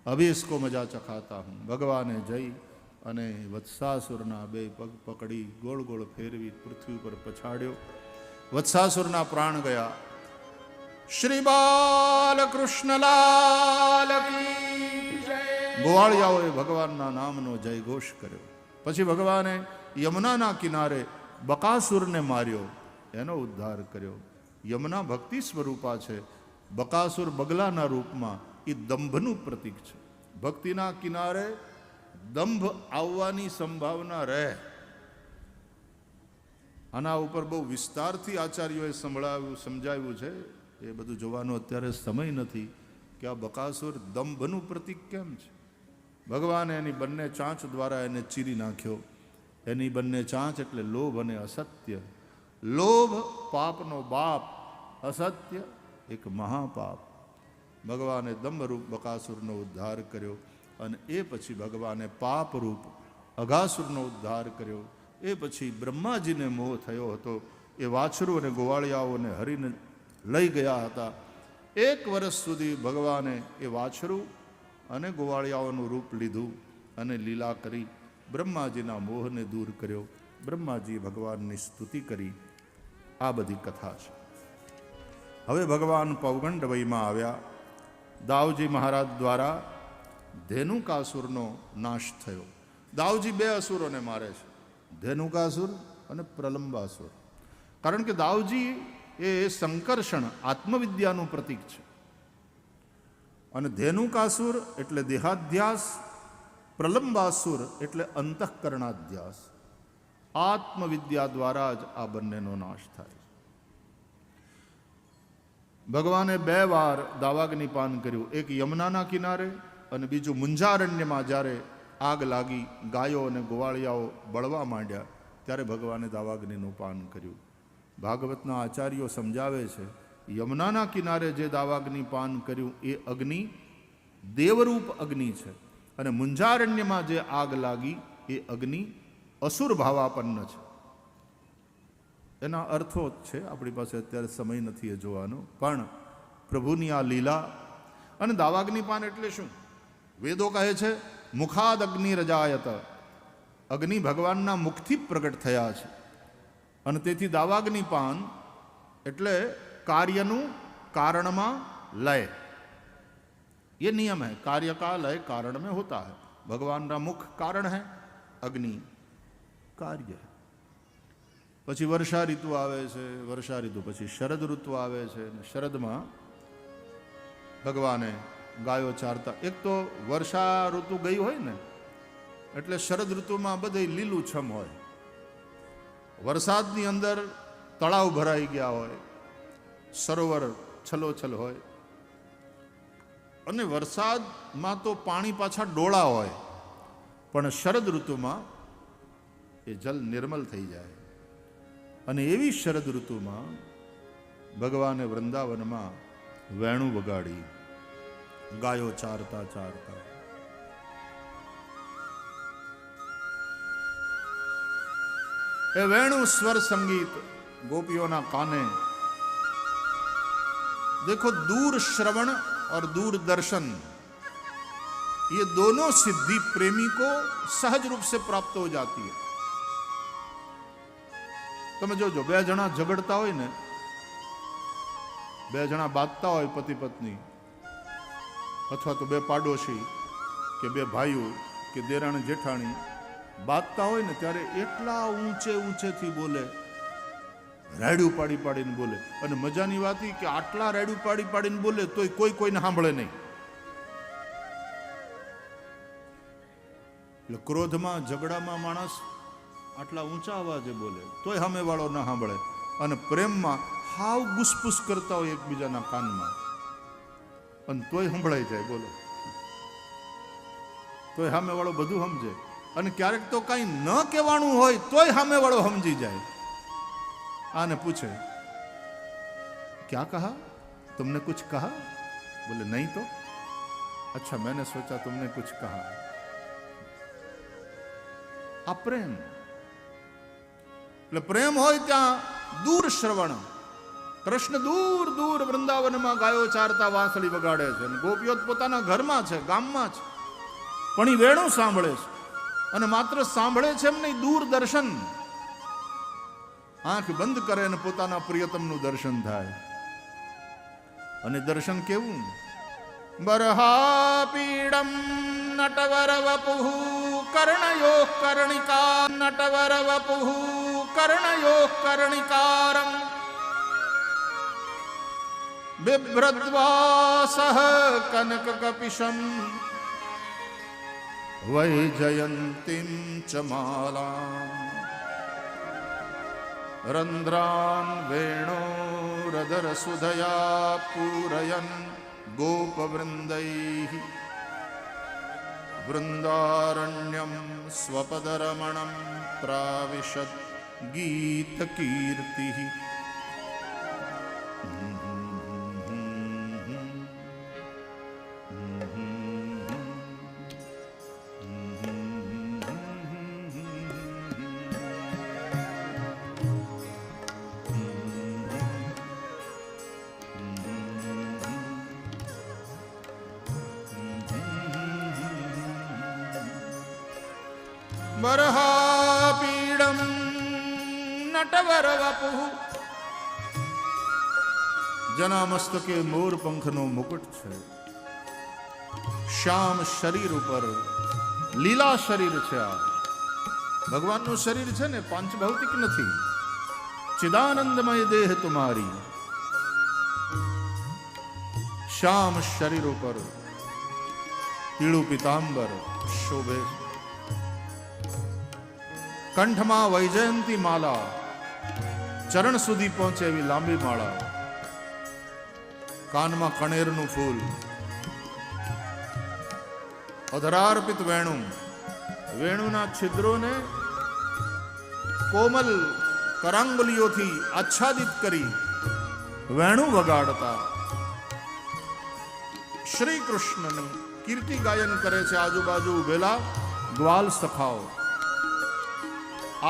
अभी इसको मजा चखाता हूँ। भगवाने जई અને વત્સાસુરના બે પગ પકડી ગોળ ગોળ ફેરવી પૃથ્વી પર પછાડ્યો. વત્સાસુરના પ્રાણ ગયા. શ્રી બાલકૃષ્ણલાલ કી જય. ગોવાળિયાઓએ ભગવાનના નામનો જય ઘોષ કર્યો. પછી ભગવાને યમુનાના કિનારે બકાસુરને માર્યો, એનો ઉદ્ધાર કર્યો. યમુના ભક્તિ સ્વરૂપા છે. બકાસુર બગલાના રૂપમાં એ દંભનું પ્રતીક છે. ભક્તિના કિનારે દંભ આવવાની સંભાવના રહે. આના ઉપર બહુ વિસ્તારથી આચાર્યોએ સમજાવ્યું છે. એ બધું જોવાનો અત્યારે સમય નથી કે આ બકાસુર દંભનું પ્રતીક કેમ છે. ભગવાને એની બંને ચાંચ દ્વારા એને ચીરી નાખ્યો. એની બંને ચાંચ એટલે લોભ અને અસત્ય. લોભ પાપનો બાપ, અસત્ય એક મહાપાપ. ભગવાને દંભરૂપ બકાસુરનો ઉદ્ધાર કર્યો અને એ પછી ભગવાને પાપરૂપ અઘાસુરનો ઉદ્ધાર કર્યો. એ પછી બ્રહ્માજીને મોહ થયો હતો. એ વાછરું અને ગોવાળિયાઓને હરીને લઈ ગયા હતા. 1 વર્ષ સુધી ભગવાને એ વાછરું અને ગોવાળિયાઓનું રૂપ લીધું અને લીલા કરી બ્રહ્માજીના મોહને દૂર કર્યો. બ્રહ્માજી ભગવાનની સ્તુતિ કરી. આ બધી કથા છે. હવે ભગવાન પૌગંડ વયમાં આવ્યા. દાવજી મહારાજ દ્વારા ધેનુકાસુરનો નાશ થયો. દાવજી 2 અસુરોને મારે છે, ધેનુકાસુર અને પ્રલંબાસુર. કારણ કે દાવજી એ સંકર્ષણ આત્મવિદ્યાનું પ્રતીક છે. અને ધેનુકાસુર એટલે દેહાધ્યાસ, પ્રલંબાસુર એટલે અંતઃકરણાધ્યાસ. આત્મવિદ્યા દ્વારા જ આ બંનેનો નાશ થાય. ભગવાને 2 વાર દાવાગ્નિપાન કર્યું. એક યમુનાના કિનારે અને બીજું મુંજારણ્યમાં. જ્યારે આગ લાગી, ગાયો અને ગોવાળિયાઓ બળવા માંડ્યા, ત્યારે ભગવાને દાવાગ્નિનું પાન કર્યું. ભાગવતના આચાર્યો સમજાવે છે, યમુનાના કિનારે જે દાવાગ્નિ પાન કર્યું એ અગ્નિ દેવરૂપ અગ્નિ છે. અને મુંજારણ્યમાં જે આગ લાગી એ અગ્નિ અસુર ભાવાપન્ન છે. એના અર્થો જ છે, આપણી પાસે અત્યારે સમય નથી એ જોવાનો. પણ પ્રભુની આ લીલા. અને દાવાગ્નિ પાન એટલે શું? વેદો કહે છે મુખાદ અગ્નિ રજાયત. અગ્નિ ભગવાનના મુખથી પ્રગટ થયા છે. અને તેથી દાવાગ્નિ પાન એટલે કાર્યનું કારણમાં લય. ये नियम है, कार्य का लय कारण में होता है. भगवान का मुख कारण है, अग्नि कार्य है. પછી વર્ષા ઋતુ આવે છે. વર્ષા ઋતુ પછી શરદ ઋતુ આવે છે. શરદમાં ભગવાને ગાયો ચારતા. એક તો વર્ષા ઋતુ ગઈ હોય ને એટલે શરદ ઋતુમાં બધે લીલું છમ હોય. વરસાદની અંદર તળાવ ભરાઈ ગયા હોય, સરોવર છલોછલ હોય. અને વરસાદમાં તો પાણી પાછા ડોળા હોય, પણ શરદ ઋતુમાં એ જલ નિર્મલ થઈ જાય. અને એવી શરદ ઋતુમાં ભગવાને વૃંદાવનમાં વેણું વગાડી, ગાયો ચારતા ચારતા. એ વેણુ સ્વર સંગીત गोपियों काने. देखो दूर श्रवण और दूर दर्शन, ये दोनों सिद्धि प्रेमी को सहज रूप से प्राप्त हो जाती है. તમે જોજો, 2 જણા ઝઘડતા હોય ને, 2 જણા બાંધતા હોય, પતિ પત્ની અથવા તો 2 પાડોશી કે 2 ભાઈઓ કે દેરાણી જેઠાણી બાંધતા હોય ને, ત્યારે એટલા ઊંચે ઊંચેથી બોલે, રાડ્યું પાડી પાડીને બોલે. અને મજાની વાત એ કે આટલા રાડ્યું પાડી પાડીને બોલે તોય કોઈ કોઈને સાંભળે નહીં. એટલે ક્રોધમાં, ઝઘડામાં માણસ આટલા ઊંચા અવાજે બોલે તોય સામેવાળો ના સાંભળે. અને પ્રેમમાં હાવ ગુસપુસ કરતા હોય એકબીજાના કાનમાં, અને તોય સંભળાઈ જાય. બોલો, તોય સામેવાળો બધું સમજે. અને ક્યારેક તો કઈ ન કહેવાનું હોય તોય સામેવાળો સમજી જાય. आने पूछे क्या कहा, तुमने कुछ कहा? बोले नहीं तो. अच्छा, मैंने सोचा तुमने कुछ कहा. आ प्रेम. એટલે પ્રેમ હોય ત્યાં દૂર શ્રવણ કૃષ્ણ દૂર દૂર વૃંદાવનમાં ગાયો ચારતા વાંસળી વગાડે છે અને ગોપીઓ પોતાના ઘરમાં છે, ગામમાં છે, પણ એ વેણું સાંભળે છે. અને માત્ર સાંભળે છે એમ નહીં, દૂરદર્શન, આંખ બંધ કરે અને પોતાના પ્રિયતમનું દર્શન થાય. અને દર્શન કેવું? બરહાપીડમ નટવર વપુઃ કર્ણયો કર્ણિકા નટવર વપુઃ કર્ણયો કર્ણિકારમ બિભ્રદ્વાસઃ કનક કપિશમ વૈજયંતીમ ચ માલામ રંધ્રાન વેણોરધર સુધયા પૂરયન ગોપવૃંદૈઃ વૃંદારણ્યમ સ્વપદરમણમ પ્રાવિશદ ગીતકીર્તિઃ. બરહાપીડમ નટવર વપુઃ. જેના મસ્તકે મોર પંખનો મુકુટ છે, શ્યામ શરીર ઉપર લીલા શરીર છે. આ ભગવાનનું શરીર છે ને, પાંચભૌતિક નથી. ચિદાનંદમય દેહ તુમારી. શ્યામ શરીર ઉપર પીળું પિતાંબર શોભે. કંઠમાં વૈજયંતી માલા, ચરણ સુધી પહોંચે એવી લાંબી માળા. કાનમાં કણેરનું ફૂલ. અધરાર્પિત વેણું. વેણુના છિદ્રોને કોમલ કરાંગલીઓથી આચ્છાદિત કરી વેણું વગાડતા શ્રી કૃષ્ણનું કીર્તિ ગાયન કરે છે. આજુબાજુ ઉભેલા ગ્વાલ સખાઓ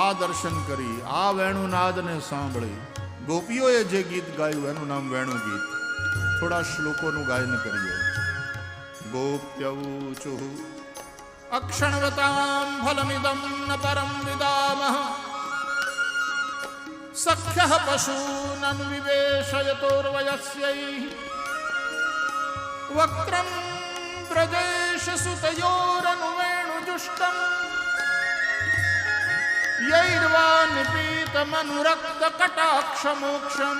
આ દર્શન કરી, આ વેણુનાદને સાંભળી ગોપીઓએ જે ગીત ગાયું એનું નામ વેણુ ગીત. થોડા શ્લોકોનું ગાયન કરીએ. ગોપ્યૌચુઃ અક્ષણવતાં ફલમિદં ન પરમ વિદામઃ સખ્યઃ પશૂનં વિવેશયતોર્વયસ્યૈઃ વક્त्रं વ્રજેશ સુતયોરનુવેણુજુષ્ટં યૈર્વા નિપીતમનુરક્ત કટાક્ષમોક્ષમ.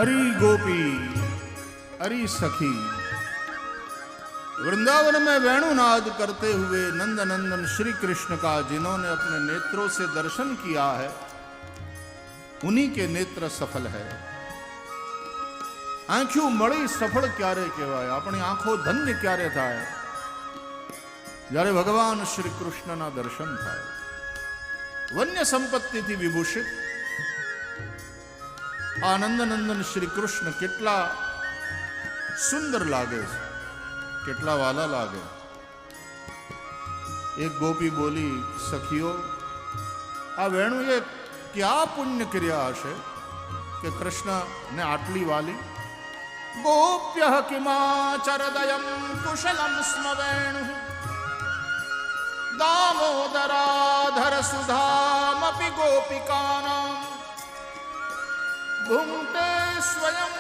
अरी गोपी अरी सखी. वृंदावन में वेणुनाद करते हुए नंद नंदन श्री कृष्ण का जिन्होंने अपने नेत्रों से दर्शन किया है, उन्हीं के नेत्र सफल है. आंखों मળી સફળ ક્યારે કહેવાય? આપણી આંખો ધન્ય ક્યારે થાય? જ્યારે ભગવાન શ્રી કૃષ્ણના દર્શન થાય. વન્ય સંપત્તિથી વિભૂષિત આનંદ નંદન શ્રી કૃષ્ણ કેટલા સુંદર લાગે છે, કેટલા વાલા લાગે. એક ગોપી બોલી, સખીઓ, આ વેણુએ ક્યાં પુણ્ય કર્યા હશે કે કૃષ્ણને આટલી વાલી? ગોપ્ય કિમાચરદયમ કુશલમ સ્મ વેણુ दामोदराधर सुधामपि गोपिकानां भुङ्क्ते स्वयं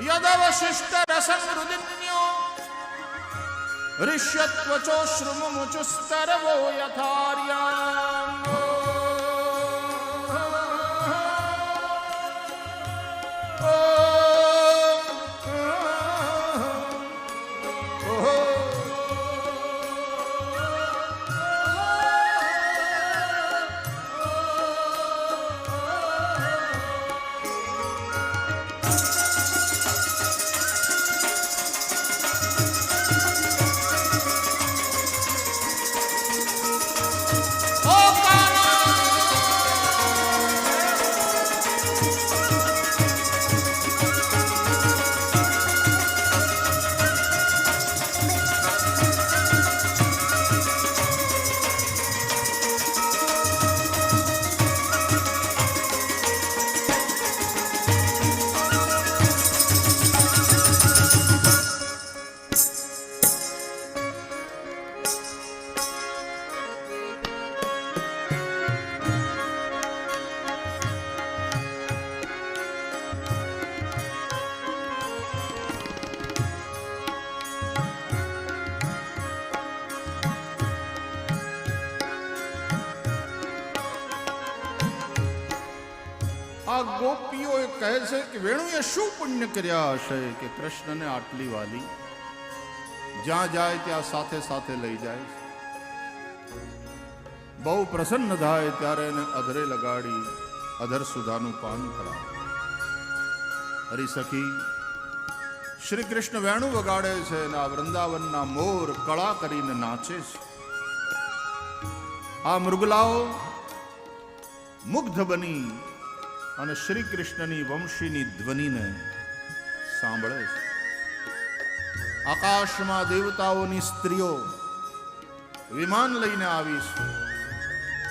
यदवशिष्टरसमृदिन्यो ऋष्यत्वचोश्रुमुमुचुस्तरवो यथार्याम् આ ગોપીઓ કહે છે કે વેણુએ શું પુણ્ય કર્યા હશે કે કૃષ્ણને આટલી વાલી, જ્યાં જાય ત્યાં સાથે સાથે લઈ જાય. બહુ પ્રસન્ન થાય ત્યારે એને અધરે લગાડી અધર સુધાનું પાન કરાવે. હરિસખી શ્રી કૃષ્ણ વેણુ વગાડે છે અને આ વૃંદાવનના મોર કળા કરીને નાચે છે. આ મૃગલાઓ મુગ્ધ બની અને શ્રી કૃષ્ણની વંશીની ધ્વનિને સાંભળે છે. આકાશમાં દેવતાઓની સ્ત્રીઓ વિમાન લઈને આવી છે,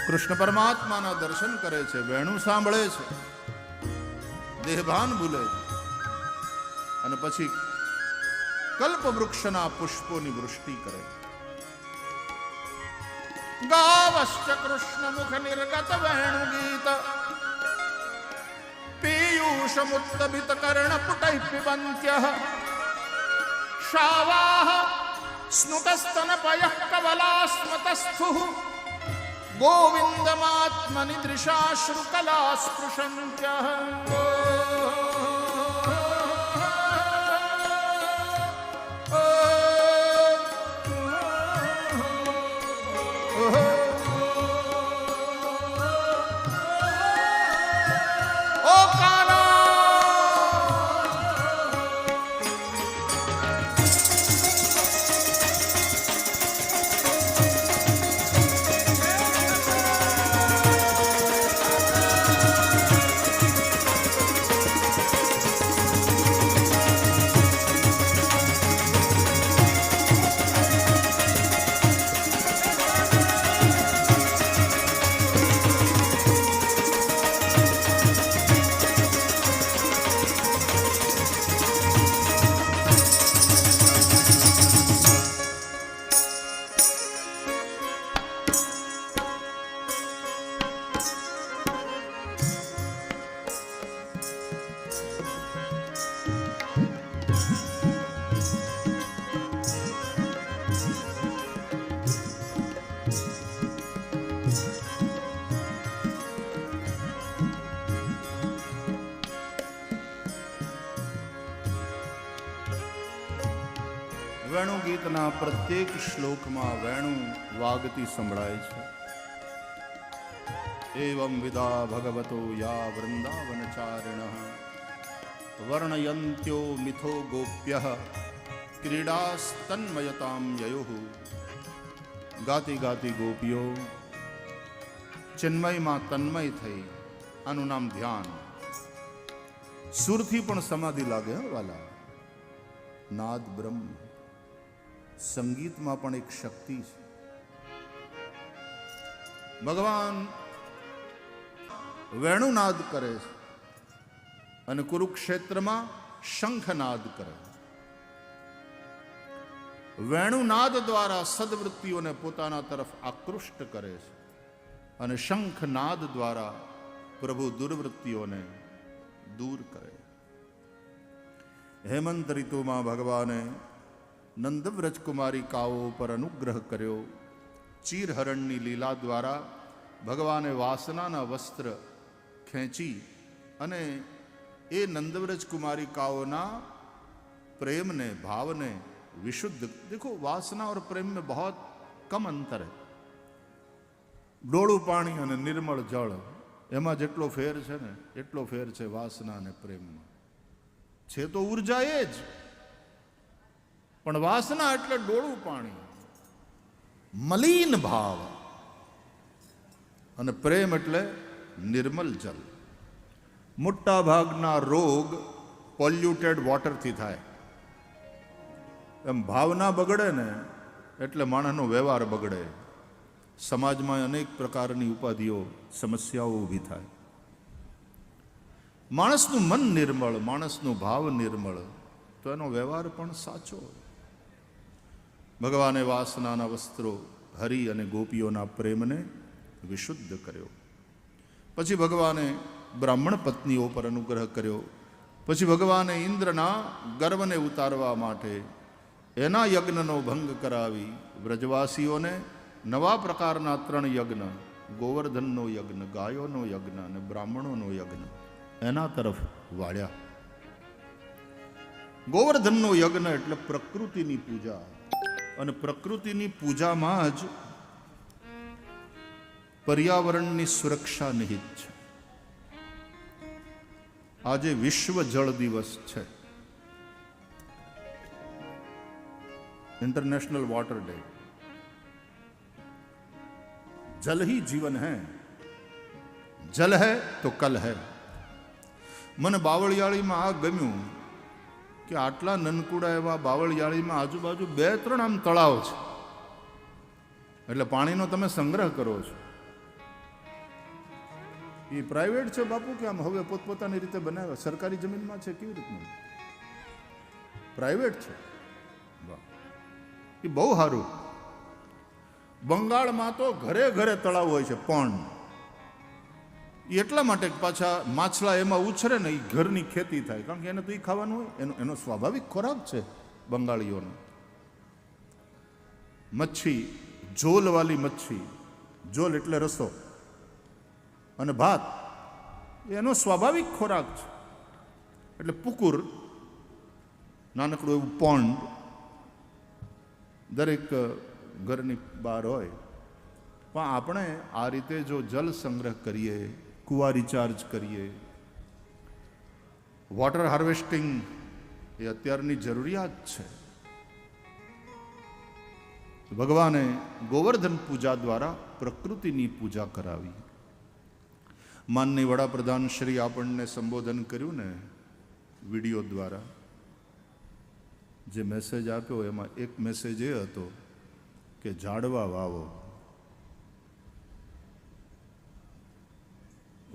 કૃષ્ણ પરમાત્માના દર્શન કરે છે, વેણુ સાંભળે છે, દેહભાન ભૂલે છે અને પછી કલ્પવૃક્ષના પુષ્પોની વૃષ્ટિ કરે. ગાવશ્ચ કૃષ્ણ મુખ નિર્ગત વેણુ ગીત પીયુષમુત્તબિત કર્ણપુટૈ પિબન્ત્યઃ શાવાઃ સ્નુતસ્તનપયઃ કવલાસ્મતસ્થુઃ ગોવિંદમાત્મનિ દૃશાશ્રુકલા સ્પૃશન્ત્યઃ. વેણુ ગીતના પ્રત્યેક શ્લોકમાં વેણુ વાગતી સંભળાય છે. એવં વિદા ભગવતો યા વૃંદાવનચારિણઃ વર્ણયંત્યો મિથો ગોપ્યઃ ક્રીડાસ્તન્મયતામ યયોઃ. ગાતી ગાતી ગોપીઓ ચિન્મયમાં તન્મય થઈ. આનું નામ ધ્યાન. સુરથી પણ સમાધિ લાગે વાલા. નાદ બ્રહ્મ, સંગીતમાં પણ એક શક્તિ છે. ભગવાન વેણુનાદ કરે છે અને કુરુક્ષેત્રમાં શંખનાદ કરે. વેણુનાદ દ્વારા સદવૃત્તિઓને પોતાના તરફ આકૃષ્ટ કરે છે અને શંખનાદ દ્વારા પ્રભુ દુર્વૃત્તિઓને દૂર કરે. હેમંત ઋતુમાં ભગવાને નંદવ્રજ કુમારિકાઓ પર અનુગ્રહ કર્યો. ચીરહરણની લીલા દ્વારા ભગવાને વાસનાના વસ્ત્ર ખેંચી અને એ નંદવ્રજ કુમારિકાઓના प्रेम ने भाव ने विशुद्ध. देखो वासना और प्रेम में बहुत कम अंतर है. डोळું પાણી અને નિર્મળ જળ એમાં જેટલો ફેર છે ને એટલો ફેર છે વાસના અને પ્રેમમાં. છે તો ઉર્જા એ જ, પણ વાસના એટલે ડોળું પાણી, મલિન ભાવ, અને પ્રેમ એટલે નિર્મલ જલ. મોટા ભાગના રોગ પોલ્યુટેડ વોટરથી થાય. એમ ભાવના બગડે ને એટલે માણસનો વ્યવહાર બગડે. સમાજમાં અનેક પ્રકારની ઉપાધિઓ, સમસ્યાઓ ઊભી થાય. માણસનું મન નિર્મળ, માણસનો ભાવ નિર્મળ, તો એનો વ્યવહાર પણ સાચો. ભગવાને વાસનાના વસ્ત્રો હરિ અને ગોપીઓના પ્રેમને વિશુદ્ધ કર્યો. પછી ભગવાને બ્રાહ્મણ પત્નીઓ પર અનુગ્રહ કર્યો. પછી ભગવાને ઇન્દ્રના ગર્વને ઉતારવા માટે એના યજ્ઞનો ભંગ કરાવી વ્રજવાસીઓને નવા પ્રકારના 3 યજ્ઞ, ગોવર્ધનનો યજ્ઞ, ગાયોનો યજ્ઞ અને બ્રાહ્મણોનો યજ્ઞ, એના તરફ વાળ્યા. ગોવર્ધનનો યજ્ઞ એટલે પ્રકૃતિની પૂજા, અને પ્રકૃતિની પૂજામાં જ પર્યાવરણની સુરક્ષા નિહિત છે. આજે વિશ્વ જળ દિવસ છે, इंटरनेशनल वाटर डे. जल ही जीवन है, जल है तो कल है. મને બાવળિયાળીમાં આ ગમ્યું કે આટલા નનકુડા એવા બાવળિયાળીમાં આજુબાજુ 2-3 આમ તળાવ છે, એટલે પાણીનો તમે સંગ્રહ કરો છો. એ પ્રાઇવેટ છે બાપુ કે આમ હવે પોતપોતાની રીતે બનાવ્યા? સરકારી જમીનમાં છે? કેવી રીતનું? પ્રાઇવેટ છે. વાહ, એ બહુ સારું. બંગાળમાં તો ઘરે ઘરે તળાવ હોય છે, પણ એટલા માટે પાછા માછલા એમાં ઉછરે ને, એ ઘરની ખેતી થાય, કારણ કે એને તો એ ખાવાનું હોય, એનો સ્વાભાવિક ખોરાક છે બંગાળીઓનો. મચ્છી, જોલવાળી મચ્છી, જોલ એટલે રસો, અને ભાત એનો સ્વાભાવિક ખોરાક છે. એટલે પુકુર, નાનકડું એવું પોન્ડ દરેક ઘરની બહાર હોય. પણ આપણે આ રીતે જો જલ સંગ્રહ કરીએ, કુવા રિચાર્જ કરીએ, વોટર હાર્વેસ્ટિંગ એ અત્યારની જરૂરિયાત છે. ભગવાને ગોવર્ધન પૂજા દ્વારા પ્રકૃતિની પૂજા કરાવી. માનનીય વડાપ્રધાન શ્રી આપણને સંબોધન કર્યું ને વિડીયો દ્વારા, જે મેસેજ આપ્યો એમાં એક મેસેજ એ હતો કે ઝાડવા વાવો.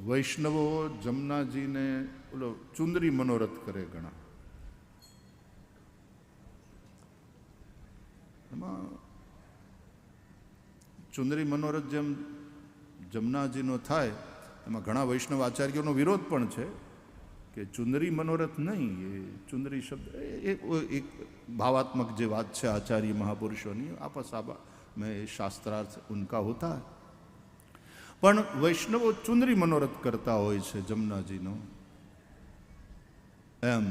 વૈષ્ણવો જમનાજીને ઓલો ચુંદરી મનોરથ કરે ઘણા. એમાં ચુંદરી મનોરથ જેમ જમનાજીનો થાય, એમાં ઘણા વૈષ્ણવ આચાર્યોનો વિરોધ પણ છે કે ચુંદરી મનોરથ નહીં, એ ચુંદરી શબ્દ એક भावात्मक જે વાત છે આચાર્ય મહાપુરુષોની, આપસ में શાસ્ત્રાર્થ ઉનકા હોતા है. પણ વૈષ્ણવો ચુંદરી મનોરથ કરતા હોય છે જમનાજીનો. એમ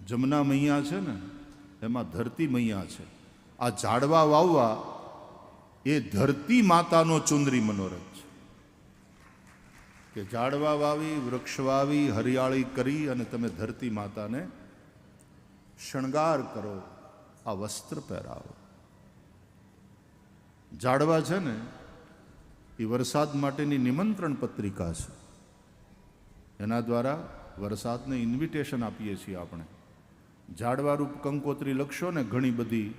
જમના મૈયા છે ને, એમાં ધરતી મૈયા છે. આ ઝાડવા વાવવા એ ધરતી માતાનો ચુંદરી મનોરથ છે કે ઝાડવા વાવી, વૃક્ષ વાવી, હરિયાળી કરી અને તમે ધરતી માતાને શણગાર કરો, આ વસ્ત્ર પહેરાવો. ઝાડવા છે ને એ વરસાદ માટેની નિમંત્રણ પત્રિકા છે. એના દ્વારા વરસાદને ઇન્વિટેશન આપીએ છીએ આપણે. ઝાડવા રૂપ કંકોત્રી લખશો ને ઘણી બધી,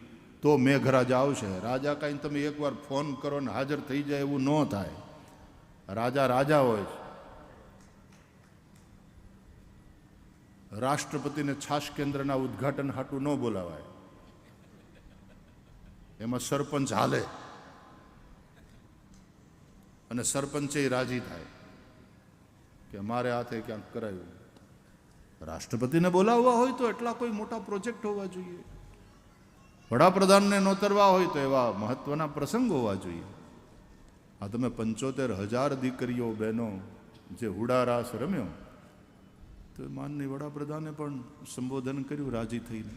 તો મેઘરાજા આવશે. રાજા કાંઈ તમે એકવાર ફોન કરો ને હાજર થઈ જાય એવું ન થાય. રાજા રાજા હોય છે. રાષ્ટ્રપતિને છાશ કેન્દ્રના ઉદ્ઘાટન હાટું ન બોલાવાય. એમાં સરપંચ હાલે અને સરપંચે રાજી થાય કે મારે હાથે ક્યાંક કરાયું. રાષ્ટ્રપતિને બોલાવવા હોય તો એટલા કોઈ મોટા પ્રોજેક્ટ હોવા જોઈએ, વડાપ્રધાનને નોતરવા હોય તો એવા મહત્વના પ્રસંગ હોવા જોઈએ. આ તમે 75,000 દીકરીઓ બહેનો જે હુડારાસ રમ્યો, તો માનનીય વડાપ્રધાને પણ સંબોધન કર્યું રાજી થઈને.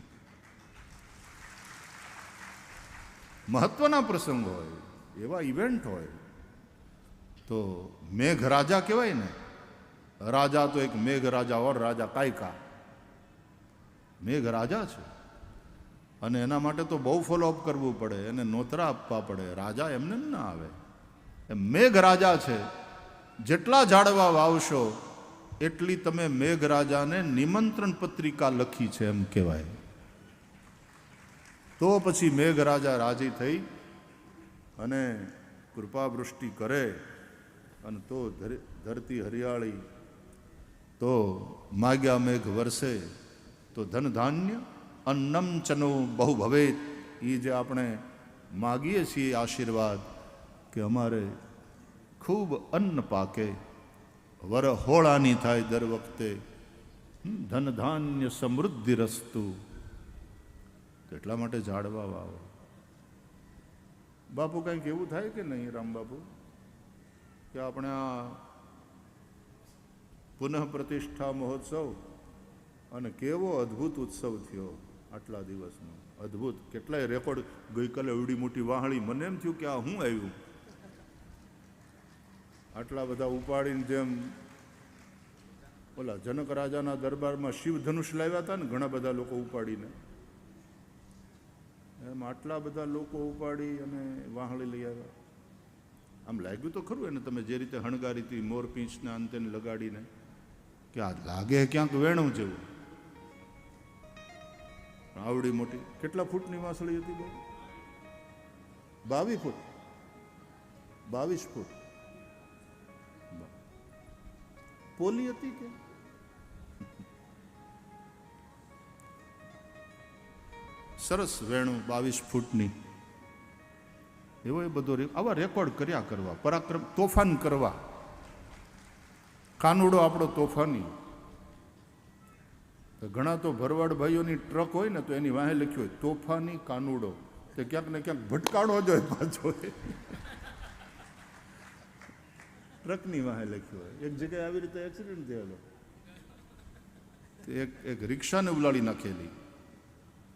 મહત્વના પ્રસંગ હોય, એવા ઇવેન્ટ હોય તો મેઘરાજા કહેવાય ને. રાજા તો એક મેઘરાજા ઓર રાજા કાયકા, મેઘરાજા છે અને એના માટે તો બહુ ફોલોઅપ કરવું પડે, એને નોતરા આપવા પડે. રાજા એમને ના આવે, એ મેઘરાજા છે. જેટલા ઝાડવા વાવશો એટલી તમે મેઘરાજાને નિમંત્રણ પત્રિકા લખી છે એમ કહેવાય. તો પછી મેઘરાજા રાજી થઈ અને કૃપાવૃષ્ટિ કરે અને તો ધરતી હરિયાળી, તો માગ્યા મેઘ વરસે, તો ધન ધાન્ય અન્નમ ચનો બહુ ભવેત. એ જે આપણે માગીએ છીએ આશીર્વાદ કે અમારે ખૂબ અન્ન પાકે, વરહોળાની થાય દર વખતે, ધન ધાન્ય સમૃદ્ધિ રસ્તુ. એટલા માટે ઝાડવા વાવો. બાપુ કંઈક એવું થાય કે નહીં રામ બાપુ, કે આપણે આ પુનઃ પ્રતિષ્ઠા મહોત્સવ અને કેવો અદ્ભુત ઉત્સવ થયો આટલા દિવસનો, અદ્ભુત. કેટલાય રેકોર્ડ. ગઈકાલે એવડી મોટી વાહળી, મને એમ થયું કે આ હું આવ્યું, આટલા બધા ઉપાડીને. જેમ ઓલા જનક રાજાના દરબારમાં શિવ ધનુષ લાવ્યા હતા ને ઘણા બધા લોકો ઉપાડીને, એમ આટલા બધા લોકો ઉપાડી અને વાહળી લઈ આવ્યા. આમ લાગ્યું તો ખરું એને, તમે જે રીતે હણગારી હતી મોર પીંછના અંતે લગાડીને, કે આ લાગે ક્યાંક વેણું જેવું. આવડી મોટી, કેટલા ફૂટની વાંસળી હતી? 22 ફૂટ, 22 ફૂટ પોલી હતી કે સરસ વેણું 22 ફૂટની. એવો એ બધો આવા રેકોર્ડ કર્યા કરવા, પરાક્રમ, તોફાન કરવા. કાનુડો આપણો તોફાની. ઘણા તો ભરવાડ ભાઈઓની ટ્રક હોય ને તો એની વાહે લખ્યું હોય તોફાની કાનુડો, તે ક્યાંક ને ક્યાંક ભટકાડો જોઈએ પાછો. ટ્રકની વાહે લખ્યું હોય. એક જગ્યાએ આવી રીતે એક્સિડન્ટ થયેલો, એક રિક્ષાને ઉલાડી નાખેલી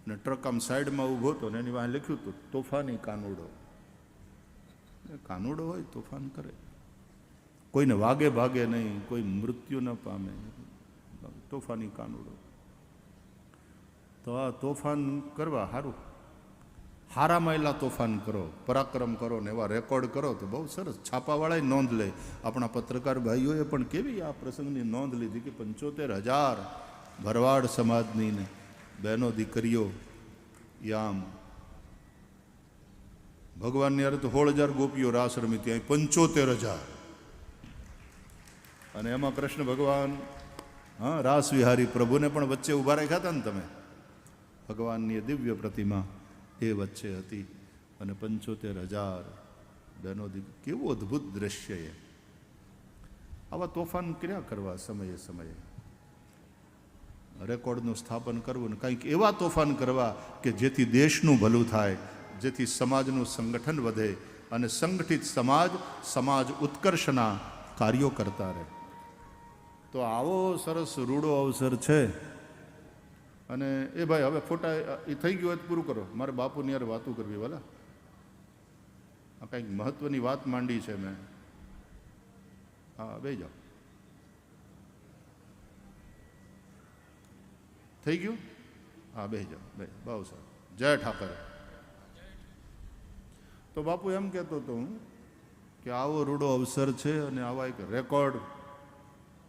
ને ટ્રક આમ સાઈડમાં ઊભો હતો ને એની વાહે લખ્યું હતું તોફાની કાનુડો. કાનુડો હોય તોફાન કરે, કોઈને વાગે ભાગે નહીં, કોઈ મૃત્યુ ન પામે. તોફાની કાનુડો. તો આ તોફાન કરવા સારું, હારા માયલા તોફાન કરો, પરાક્રમ કરો ને એવા રેકોર્ડ કરો તો બહુ સરસ. છાપાવાળાએ નોંધ લે. આપણા પત્રકાર ભાઈઓએ પણ કેવી આ પ્રસંગની નોંધ લીધી કે 75,000 ભરવાડ સમાજની ને બહેનો દીકરીઓ યામ. ભગવાનની યારે તો 16,000 ગોપીઓ રાસ રમી, ત્યાં 75,000. અને એમાં કૃષ્ણ ભગવાન, હા, રાસ વિહારી પ્રભુને પણ વચ્ચે ઊભા રાખ્યા હતા ને તમે. ભગવાનની દિવ્ય પ્રતિમા એ વચ્ચે હતી અને 75,000 બહેનો. કેવું અદ્ભુત દ્રશ્ય એ. આવા તોફાન કર્યા કરવા સમયે સમયે, રેકોર્ડનું સ્થાપન કરવું ને કંઈક એવા તોફાન કરવા કે જેથી દેશનું ભલું થાય, જેથી સમાજનું સંગઠન વધે અને સંગઠિત સમાજ ઉત્કર્ષના કાર્યો કરતા રહે. તો આવો સરસ રૂડો અવસર છે. અને એ ભાઈ હવે ફોટા એ થઈ ગયું હોય તો પૂરું કરો, મારે બાપુની યાર વાતું કરવી. ભલા આ કંઈક મહત્વની વાત માંડી છે મેં. હા, બે જાઓ. થઈ ગયું? હા, બે જાઓ, બે. બહુ સારું. જય ઠાકર. તો બાપુ એમ કહેતો હતો હું કે આવો રૂડો અવસર છે અને આવા એક રેકોર્ડ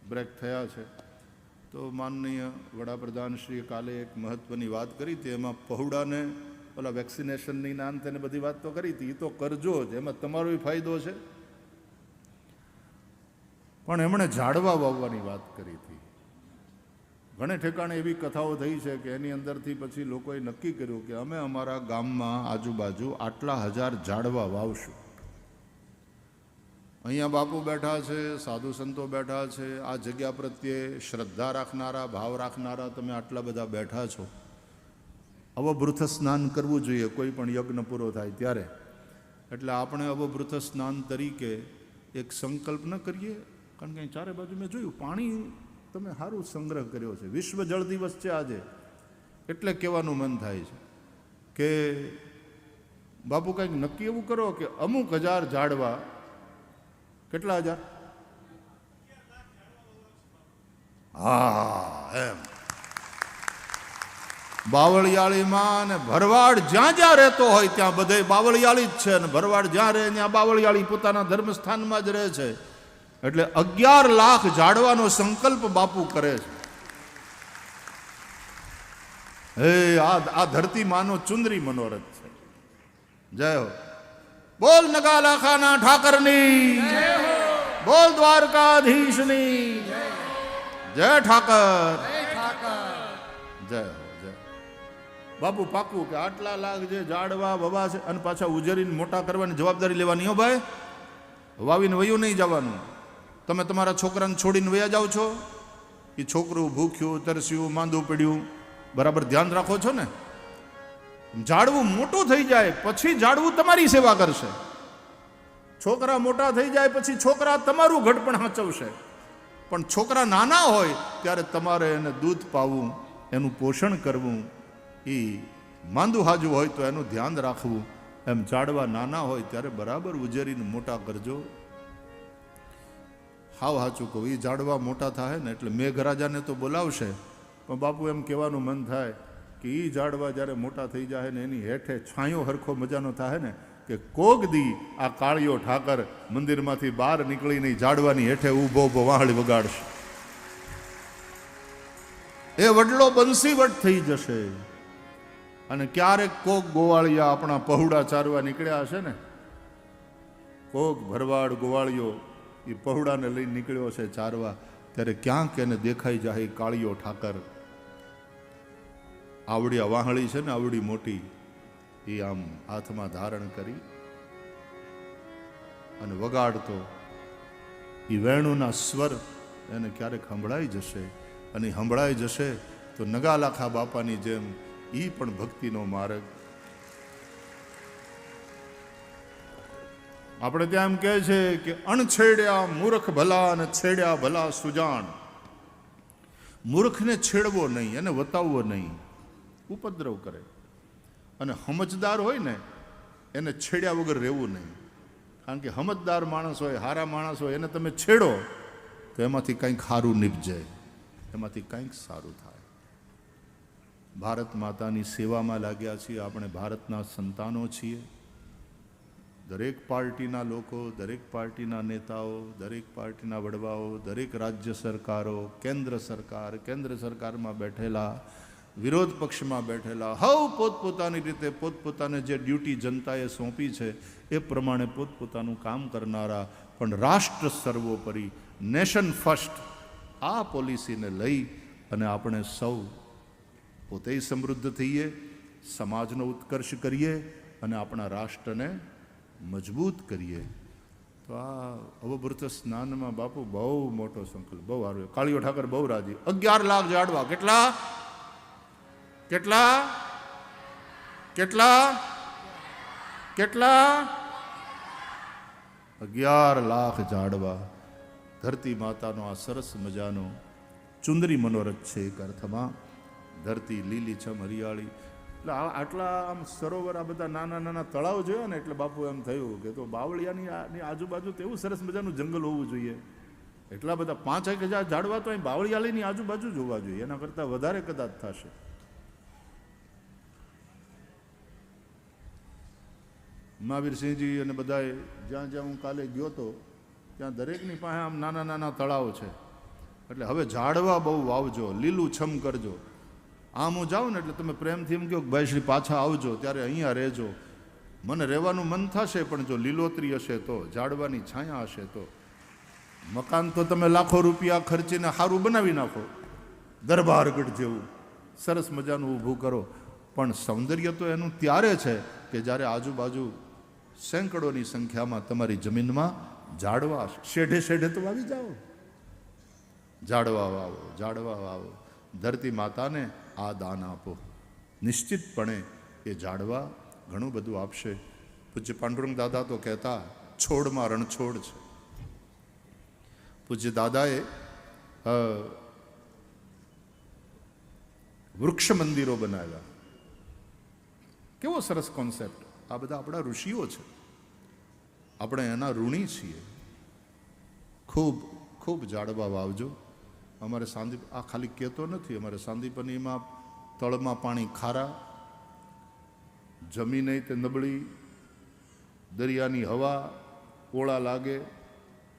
બ્રેક થયા છે. તો માનનીય વડાપ્રધાનશ્રીએ કાલે એક મહત્વની વાત કરી હતી. એમાં પહોળાને ઓલા વેક્સિનેશનની નાન તેને બધી વાત તો કરી હતી. એ તો કરજો જ, એમાં તમારો ફાયદો છે. પણ એમણે ઝાડવા વાવવાની વાત કરી હતી. ઘણે ઠેકાણે એવી કથાઓ થઈ છે કે એની અંદરથી પછી લોકોએ નક્કી કર્યું કે અમે અમારા ગામમાં આજુબાજુ આટલા 1000 ઝાડવા વાવશું. અહીંયા બાપુ બેઠા છે, સાધુ સંતો બેઠા છે, આ જગ્યા પ્રત્યે શ્રદ્ધા રાખનારા, ભાવ રાખનારા તમે આટલા બધા બેઠા છો. અવભૃત સ્નાન કરવું જોઈએ કોઈ પણ યજ્ઞ પૂરો થાય ત્યારે. એટલે આપણે અવભૃત સ્નાન તરીકે એક સંકલ્પ ન કરીએ? કારણ કે અહીં ચારે બાજુ મેં જોયું પાણી તમે સારું સંગ્રહ કર્યો છે. વિશ્વ જળ દિવસ છે આજે, એટલે કહેવાનું મન થાય છે કે બાપુ કંઈક નક્કી એવું કરો કે અમુક 1000 ઝાડવા. કેટલા 1000? હા, એમ બાવળિયાળીમાં ને ભરવાડ જ્યાં જ્યાં રહેતો હોય ત્યાં બધે બાવળિયાળી જ છે, અને ભરવાડ જ્યાં રહે ત્યાં બાવળિયાળી પોતાના ધર્મસ્થાનમાં જ રહે છે. એટલે 11 લાખ ઝાડવાનો સંકલ્પ બાપુ કરે છે. હે આ ધરતી માનો ચુંદરી મનોરથ છે. જય હો. બોલ નગાલાખાના ઠાકરની, બોલ દ્વારકાધીશની જય. ઠાકર જય હો. જય બાપુ. પાકું કે આટલા લાખ જે ઝાડવા વવા છે અને પાછા ઉજરીને મોટા કરવાની જવાબદારી લેવાની. હો ભાઈ, વાવીને વયું નહીં જવાનું. તમે તમારા છોકરાને છોડીને વયા જાઓ છો, એ છોકરું ભૂખ્યું, તરસ્યું, માંદું પડ્યું, બરાબર ધ્યાન રાખો છો ને? ઝાડવું મોટું થઈ જાય પછી ઝાડવું તમારી સેવા કરશે. છોકરા મોટા થઈ જાય પછી છોકરા તમારું ઘડપણ હાચવશે. પણ છોકરા નાના હોય ત્યારે તમારે એને દૂધ પાવું, એનું પોષણ કરવું, એ માંદું હાજુ હોય તો એનું ધ્યાન રાખવું. એમ ઝાડવા નાના હોય ત્યારે બરાબર ઉજેરીને મોટા કરજો. હાવ હાચું કહું, એ ઝાડવા મોટા થાય ને એટલે મેઘરાજાને તો બોલાવશે, પણ બાપુ એમ કહેવાનું મન થાય કે એ ઝાડવા જ્યારે મોટા થઈ જાય ને એની હેઠે છાંયો હરખો મજાનો થાય ને કે કોક દી આ કાળિયો ઠાકર મંદિરમાંથી બહાર નીકળીને ઝાડવાની હેઠે ઊભો ઊભો વાહળી વગાડશે. એ વડલો બંસીવટ થઈ જશે. અને ક્યારેક કોક ગોવાળિયા આપણા પહુડા ચારવા નીકળ્યા હશે ને, કોક ભરવાડ ગોવાળિયો એ પહુડાને લઈને નીકળ્યો છે ચારવા, ત્યારે ક્યાંક એને દેખાઈ જાય કાળિયો ઠાકર. આવડી વાહળી છે ને, આવડી મોટી, એ આમ હાથમાં ધારણ કરી અને વગાડતો એ વેણુના સ્વર એને ક્યારેક સંભળાઈ જશે. અને સંભળાઈ જશે તો નગાલાખા બાપાની જેમ એ પણ ભક્તિનો માર્ગ. આપણે ત્યાં એમ કહે છે કે અણછેડ્યા મૂર્ખ ભલા અને છેડ્યા ભલા સુજાણ. મૂર્ખને છેડવો નહીં, એને વતાવવો નહીં, ઉપદ્રવ કરે. અને સમજદાર હોય ને એને છેડ્યા વગર રહેવું નહીં. કારણ કે સમજદાર માણસ હોય, હારા માણસ હોય, એને તમે છેડો તો એમાંથી કંઈક સારું નીપજે, એમાંથી કંઈક સારું થાય. ભારત માતાની સેવામાં લાગ્યા છીએ આપણે, ભારતના સંતાનો છીએ. દરેક પાર્ટીના લોકો, દરેક પાર્ટીના નેતાઓ, દરેક પાર્ટીના વડવાઓ, દરેક રાજ્ય સરકારો, કેન્દ્ર સરકારમાં બેઠેલા, વિરોધ પક્ષમાં બેઠેલા, હવ પોતપોતાની રીતે પોતપોતાને જે ડ્યુટી જનતાએ સોંપી છે એ પ્રમાણે પોતપોતાનું કામ કરનારા, પણ રાષ્ટ્ર સર્વોપરી, નેશન ફર્સ્ટ, આ પોલિસીને લઈ અને આપણે સૌ પોતે સમૃદ્ધ થઈએ, સમાજનો ઉત્કર્ષ કરીએ અને આપણા રાષ્ટ્રને મજબૂત કરીએ. તો આ અવભૃત સ્નાનમાં બાપુ બહુ મોટો સંકલ્પ, બહુ સારું. કાળિયો ઠાકર બહુ રાજી. 11 લાખ ઝાડવા. કેટલા કેટલા કેટલા કેટલા 11 લાખ ઝાડવા. ધરતી માતાનો આ સરસ મજાનો ચુંદરી મનોરથ છે એક અર્થમાં. ધરતી લીલીછમ હરિયાળી. એટલે આટલા આમ સરોવર, આ બધા નાના નાના તળાવ જોયા ને એટલે બાપુ એમ થયું કે તો બાવળિયાની આજુબાજુ તો એવું સરસ મજાનું જંગલ હોવું જોઈએ. એટલા બધા 5,000 ઝાડવા તો અહીં બાવળિયાળીની આજુબાજુ જોવા જોઈએ, એના કરતાં વધારે કદાચ થશે. મહાવીરસિંહજી અને બધાએ જ્યાં જ્યાં હું કાલે ગયો હતો ત્યાં દરેકની પાસે આમ નાના નાના તળાવ છે. એટલે હવે ઝાડવા બહુ વાવજો, લીલું છમ કરજો. આમ હું જાઉં ને એટલે તમે પ્રેમથી એમ કહો કે ભાઈ શ્રી પાછા આવજો, ત્યારે અહીંયા રહેજો. મને રહેવાનું મન થશે, પણ જો લીલોતરી હશે તો, ઝાડવાની છાયા હશે તો. મકાન તો તમે લાખો રૂપિયા ખર્ચીને સારું બનાવી નાખો, દરબારગઢ જેવું સરસ મજાનું ઊભું કરો, પણ સૌંદર્ય તો એનું ત્યારે છે કે જ્યારે આજુબાજુ સેંકડોની સંખ્યામાં તમારી જમીનમાં ઝાડવા, શેઢે શેઢે તો વાવી જાઓ, ઝાડવા વાવો, ઝાડવા વાવો. ધરતી માતાને આ દાન આપો, નિશ્ચિતપણે એ ઝાડવા ઘણું બધું આપશે. પૂજ્ય પાંડુરંગ દાદા તો કહેતા છોડમાં રણછોડ છે. પૂજ્ય દાદાએ વૃક્ષ મંદિરો બનાવ્યા. કેવો સરસ કોન્સેપ્ટ! આ બધા આપણા ઋષિઓ છે, આપણે એના ઋણી છીએ. ખૂબ ખૂબ ઝાડવા વાવજો. અમારે સાંદી, આ ખાલી કહેતો નથી, અમારે સાંદીપનીમાં તળમાં પાણી ખારા, જમીન તે નબળી, દરિયાની હવા ઓળા લાગે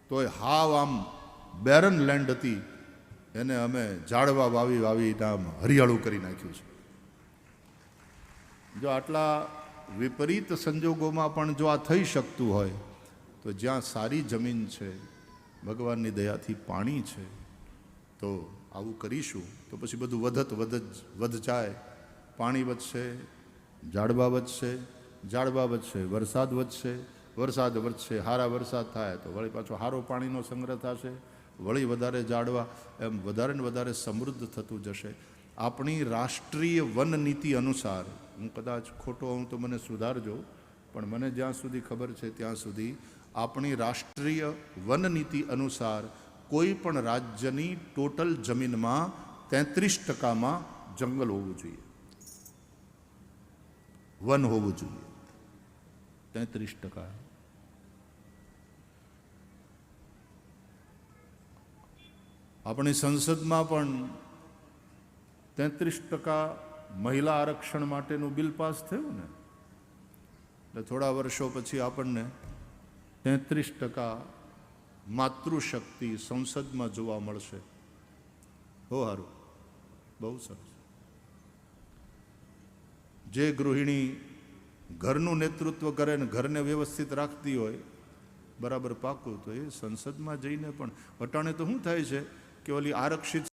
તોય હાવ આમ બેરન લેન્ડ હતી, એને અમે ઝાડવા વાવી વાવી આમ હરિયાળું કરી નાખ્યું છે. જો આટલા વિપરીત સંજોગોમાં પણ જો આ થઈ શકતું હોય તો જ્યાં સારી જમીન છે, ભગવાનની દયાથી પાણી છે, તો આવું કરીશું તો પછી બધું વધ જાય. પાણી વધશે, ઝાડવા વધશે, ઝાડવા વધશે, વરસાદ વધશે, વરસાદ વધશે, હારા વરસાદ થાય તો વળી પાછો હારો પાણીનો સંગ્રહ થશે, વળી વધારે ઝાડવા, એમ વધારે ને વધારે સમૃદ્ધ થતું જશે. આપણી રાષ્ટ્રીય વન નીતિ અનુસાર, હું કદાચ ખોટો હોઉં તો મને સુધારજો, પણ મને જ્યાં સુધી ખબર છે ત્યાં સુધી આપણી રાષ્ટ્રીય વન નીતિ અનુસાર કોઈ પણ રાજ્યની ટોટલ જમીનમાં 33% જંગલ હોવું જોઈએ, વન હોવું જોઈએ. 33%. આપણી સંસદમાં પણ 33% મહિલા આરક્ષણ માટેનું બિલ પાસ થયું ને, એટલે થોડા વર્ષો પછી આપણને 33% માતૃશક્તિ સંસદમાં જોવા મળશે. હો હારું, બહુ સરસ. જે ગૃહિણી ઘરનું નેતૃત્વ કરે ને ઘરને વ્યવસ્થિત રાખતી હોય, બરાબર પાકું, તો એ સંસદમાં જઈને પણ, અટાણે તો શું થાય છે કે ઓલી આરક્ષિત